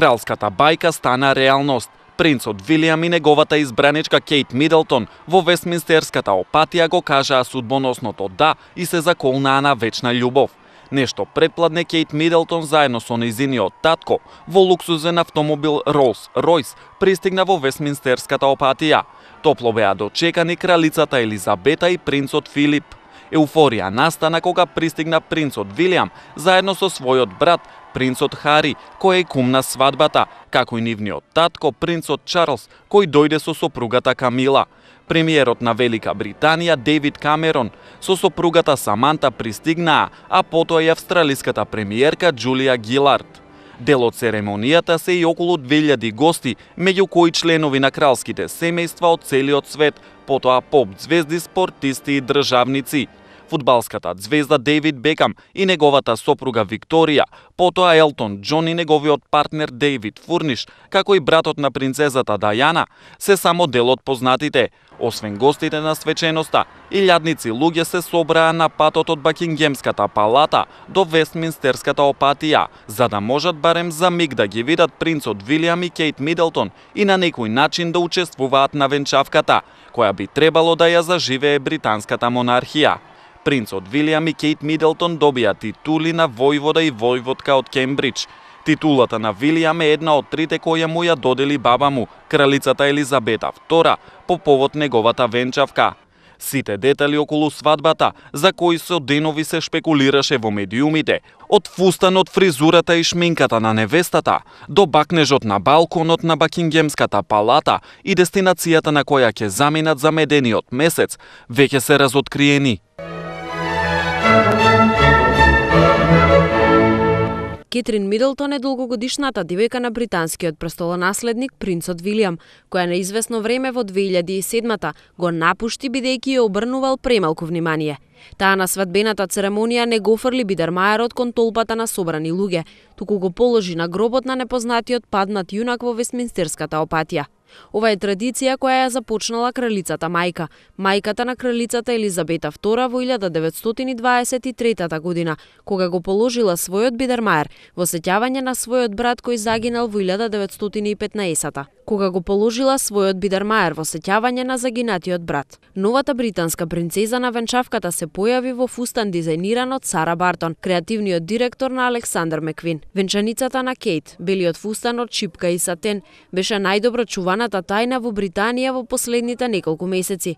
Кралската бајка стана реалност. Принцот Вилијам и неговата избраничка Кейт Мидлтон во Вестминстерската опатија го кажаа судбоносното да и се заколнаа на вечна љубов. Нешто предпладне Кейт Мидлтон заедно со нејзиниот татко во луксузен автомобил Rolls-Royce пристигна во Вестминстерската опатија. Топло беа дочекани кралицата Елизабета и принцот Филип. Еуфорија настана кога пристигна принцот Вилијам заедно со својот брат, принцот Хари, кој е кум на свадбата, како и нивниот татко, принцот Чарлс, кој дојде со сопругата Камила. Премиерот на Велика Британија, Дейвид Камерон, со сопругата Саманта пристигнаа, а потоа и австралиската премиерка Џулија Гилард. Дел од церемонијата се и околу 2000 гости, меѓу кои членови на кралските семејства од целиот свет, потоа поп звезди, спортисти и државници. Фудбалската звезда Дейвид Бекам и неговата сопруга Викторија, потоа Елтон Џон и неговиот партнер Дейвид Фурниш, како и братот на принцезата Дајана, се само дел од познатите. Освен гостите на свеченоста, илјадници луѓе се собраа на патот од Бакингемската палата до Вестминстерската опатија, за да можат барем за миг да ги видат принцот Вилијам и Кейт Мидлтон и на некој начин да учествуваат на венчавката, која би требало да ја заживее британската монархија. Принцот Вилијам и Кейт Мидлтон добија титули на војвода и војводка од Кембридж. Титулата на Вилијам е една од трите која му ја додели баба му, кралицата Елизабета II, по повод неговата венчавка. Сите детали околу свадбата, за кои со денови се шпекулираше во медиумите, од фустанот, фризурата и шминката на невестата, до бакнежот на балконот на Бакингемската палата и дестинацијата на која ќе заминат за медениот месец, веќе се разоткриени. Кетрин Мидлтон е долгогодишната девојка на британскиот престолонаследник принцот Вилијам, која на известно време во 2007 го напушти бидејќи ја обрнувал премалку внимание. Таа на свадбената церемонија не го фрли бидермаерот кон толпата на собрани луѓе, туку го положи на гробот на непознатиот паднат јунак во Вестминстерската опатија. Ова е традиција која ја започнала кралицата мајка, мајката на кралицата Елизабета II во 1923 година, кога го положила својот бидермаер во сеќавање на својот брат кој загинал во 1915 кога го положила својот бидермаер во сеќавање на загинатиот брат. Новата британска принцеза на венчавката се појави во фустан дизајниран од Сара Бартон, креативниот директор на Александър Меквин. Венчаницата на Кейт, белиот фустан од шипка и сатен, беше најдобро чуваната тајна во Британија во последните неколку месеци.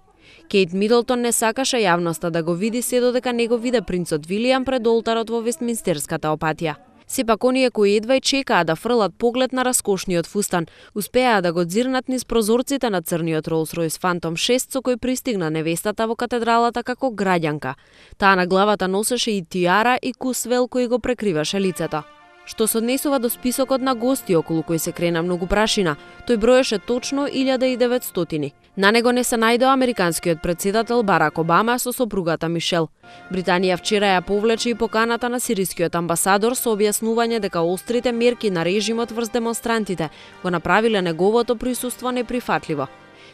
Кейт Мидлтон не сакаше јавноста да го види се додека не го виде принцот Вилијам пред олтарот во Вестминстерската опатија. Сепак оние кои едва и чекаа да фрлат поглед на раскошниот фустан, успеаа да го дзирнат низ прозорците на црниот Rolls-Royce Phantom 6 со кој пристигна невестата во катедралата како граѓанка. Таа на главата носеше и тиара и кусвел кој го прекриваше лицето. Што се однесува до списокот на гости околу кој се крена многу прашина, тој броеше точно 1900. На него не се најдоа американскиот претседател Барак Обама со сопругата Мишел. Британија вчера ја повлече и поканата на сирискиот амбасадор со објаснување дека острите мерки на режимот врз демонстрантите го направиле неговото присуство неприфатливо.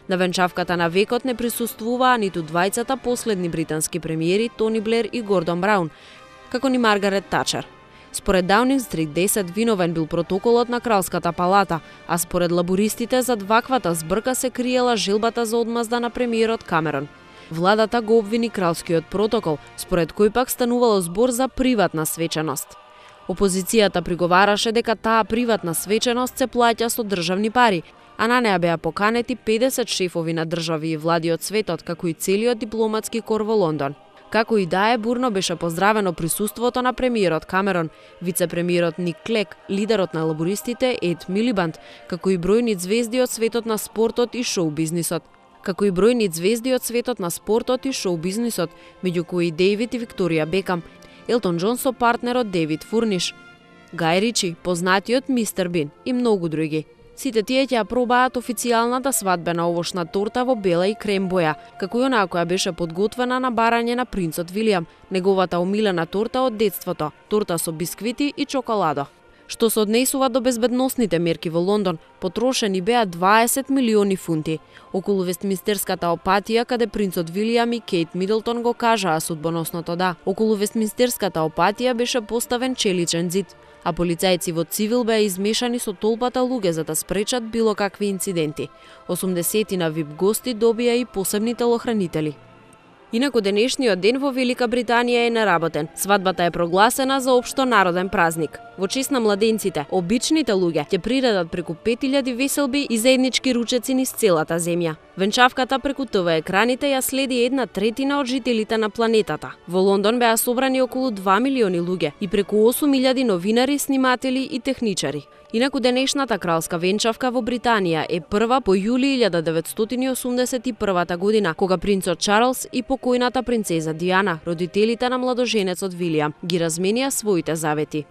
На венчавката на векот не присуствуваа ниту двајцата последни британски премиери Тони Блер и Гордон Браун, како ни Маргарет Тачер. Според Даунинг Стрит 10 виновен бил протоколот на Кралската палата, а според лабористите зад ваквата збрка се криела желбата за одмазда на премиерот Камерон. Владата го обвини кралскиот протокол, според кој пак станувало збор за приватна свеченост. Опозицијата приговараше дека таа приватна свеченост се плаќа со државни пари, а на неа беа поканети 50 шефови на држави и влади од светот, како и целиот дипломатски кор во Лондон. Како и да е, бурно беше поздравено присуството на премиерот Камерон, вице-премиерот Ник Клек, лидерот на лабористите Ед Милибанд, како и бројни звезди од светот на спортот и шоу-бизнисот. Меѓу кои Дейвид и Викторија Бекам, Елтон Џон со партнерот Дейвид Фурниш, Гај Ричи, познатиот Мистер Бин и многу други. Сите тие ќе ја пробаат официјалната свадбена овошна торта во бела и крем боја, како и онаа која беше подготвена на барање на принцот Вилијам, неговата омилена торта од детството, торта со бисквити и чоколадо. Што се однесува до безбедносните мерки во Лондон, потрошени беа 20 милиони фунти. Околу Вестминстерската опатија, каде принцот Вилијам и Кейт Мидлтон го кажаа судбоносното да. Околу Вестминстерската опатија беше поставен челичен зид, а полицајци во цивил беа измешани со толпата луѓе за да спречат било какви инциденти. 80 VIP гости добија и посебни телохранители. Инаку денешниот ден во Велика Британија е неработен. Свадбата е прогласена за општо народен празник. Во чест на младенците, обичните луѓе ќе приредат преку 5000 веселби и заеднички ручеци низ целата земја. Венчавката преку ТВ екраните ја следи 1/3 од жителите на планетата. Во Лондон беа собрани околу 2 милиони луѓе и преку 8000 новинари, сниматели и техничари. Инаку денешната кралска венчавка во Британија е прва по јули 1981 година, кога принцот Чарлс и покојната принцеза Диана, родителите на младоженецот Вилијам, ги разменија своите завети.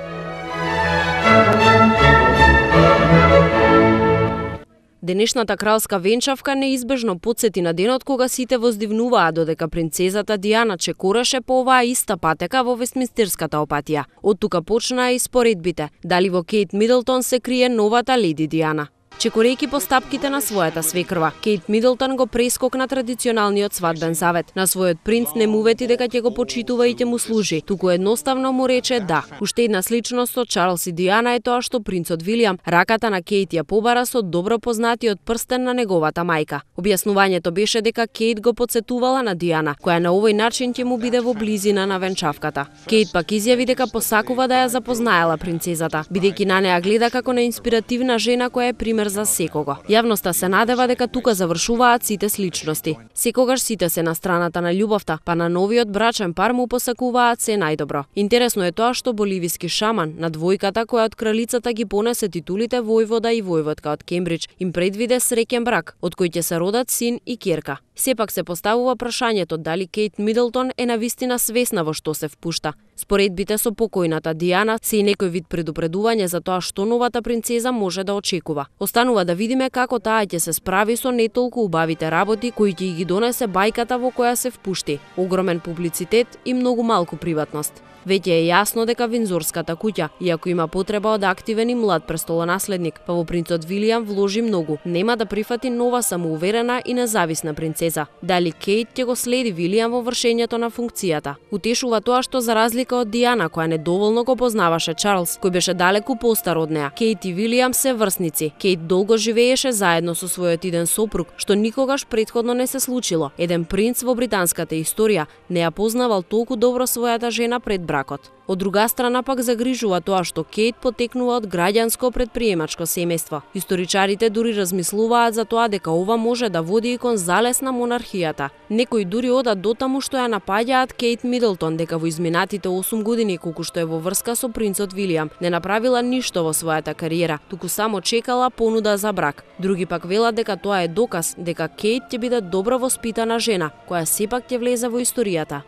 Денешната кралска венчавка неизбежно потсети на денот кога сите воздивнуваа додека принцезата Диана чекораше по оваа иста патека во Вестминстерската опатија. Од тука почнаа и споредбите, дали во Кейт Мидлтон се крие новата леди Диана. Чекорејќи по стапките на својата свекрва, Кейт Мидлтон го прескокна традиционалниот свадбен завет. На својот принц не му вети дека ќе го почитува и ќе му служи, туку едноставно му рече да. Уште една сличност со Чарлс и Диана е тоа што принцот Вилијам раката на Кейт ја побара со добро познатиот прстен на неговата мајка. Објаснувањето беше дека Кейт го потсетувала на Диана, која на овој начин ќе му биде во близина на венчавката. Кейт пак изјави дека посакува да ја запознаела принцезата, бидејќи на неа гледа како на инспиративна жена која е пример за секого. Јавноста се надева дека тука завршуваат сите сличности. Секогаш сите се на страната на љубовта, па на новиот брачен пар му посакуваат се најдобро. Интересно е тоа што боливиски шаман на двојката која од кралицата ги понесе титулите војвода и војводка од Кембридж им предвиде среќен брак, од кој ќе се родат син и ќерка. Сепак се поставува прашањето дали Кейт Мидлтон е навистина свесна во што се впушта. Споредбите со покојната Диана се и некој вид предупредување за тоа што новата принцеза може да очекува. Останува да видиме како таа ќе се справи со не толку убавите работи кои ќе ги донесе бајката во која се впушти. Огромен публицитет и многу малку приватност. Веќе е јасно дека Виндзорската куќа, иако има потреба од активен и млад престолонаследник, па во принцот Вилијам вложи многу, нема да прифати нова самоуверена и независна принцеза. Дали Кейт ќе го следи Вилијам во вршењето на функцијата? Утешува тоа што за разлика од Диана, која недоволно го познаваше Чарлс, кој беше далеку постар од неа, Кейт и Вилијам се врсници. Кейт долго живееше заедно со својот иден сопруг, што никогаш претходно не се случило. Еден принц во британската историја не ја познавал толку добро својата жена пред бракот. Од друга страна пак загрижува тоа што Кейт потекнува од граѓанско предприемачко семејство. Историчарите дури размислуваат за тоа дека ова може да води и кон залез на монархијата. Некои дури одат дотаму што ја напаѓаат Кейт Мидлтон дека во изминатите 8 години колку што е во врска со принцот Вилијам не направила ништо во својата кариера, туку само чекала понуда за брак. Други пак велат дека тоа е доказ дека Кейт ќе биде добро воспитана жена, која сепак ќе влезе во историјата.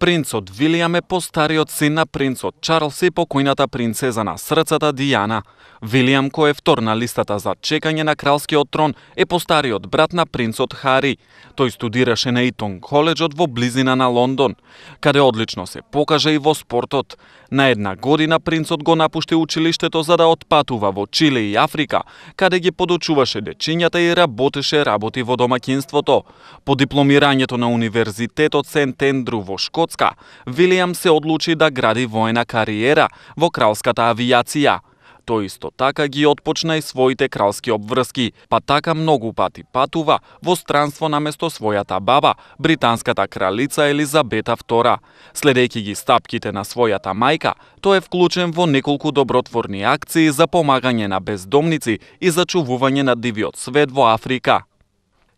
Принцот Вилијам е постариот син на принцот Чарлс и покојната принцеза на срцата Диана. Вилијам, кој е втор на листата за чекање на кралскиот трон, е постариот брат на принцот Хари. Тој студираше на Итон коледжот во близина на Лондон, каде одлично се покажа и во спортот. На една година принцот го напушти училиштето за да отпатува во Чиле и Африка, каде ги подучуваше дечињата и работи во домаќинството. По дипломирањето на Универзитетот Сент Ендру во Шкотска, Вилијам се одлучи да гради воена кариера во кралската авијација. Тој исто така ги отпочна и своите кралски обврски, па така многу пати патува во странство наместо својата баба, британската кралица Елизабета II. Следејќи ги стапките на својата мајка, тој е вклучен во неколку добротворни акции за помагање на бездомници и зачувување на дивиот свет во Африка.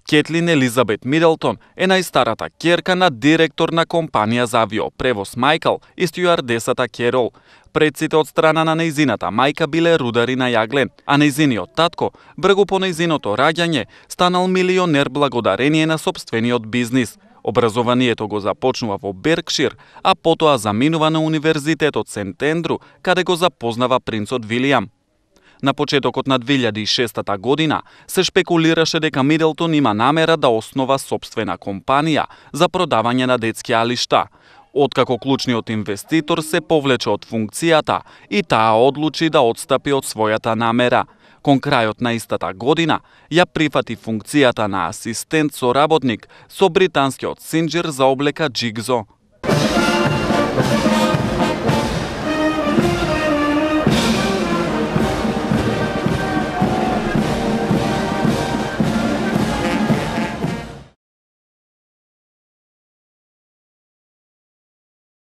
Кетлин Елизабет Мидлтон е најстарата ќерка на директор на компанија за авиопревоз Майкл и стюардесата Керол. Предците од страна на нејзината мајка биле рудари на јаглен, а нејзиниот татко, бргу по нејзиното раѓање, станал милионер благодарение на сопствениот бизнис. Образованието го започнува во Беркшир, а потоа заминува на Универзитетот Сент Ендру, каде го запознава принцот Вилијам. На почетокот на 2006 година се шпекулираше дека Мидлтон има намера да основа сопствена компанија за продавање на детски алишта. Откако клучниот инвеститор се повлече од функцијата и таа одлучи да отстапи од својата намера. Кон крајот на истата година ја прифати функцијата на асистент соработник со британскиот синџир за облека Джигзо. Thank you.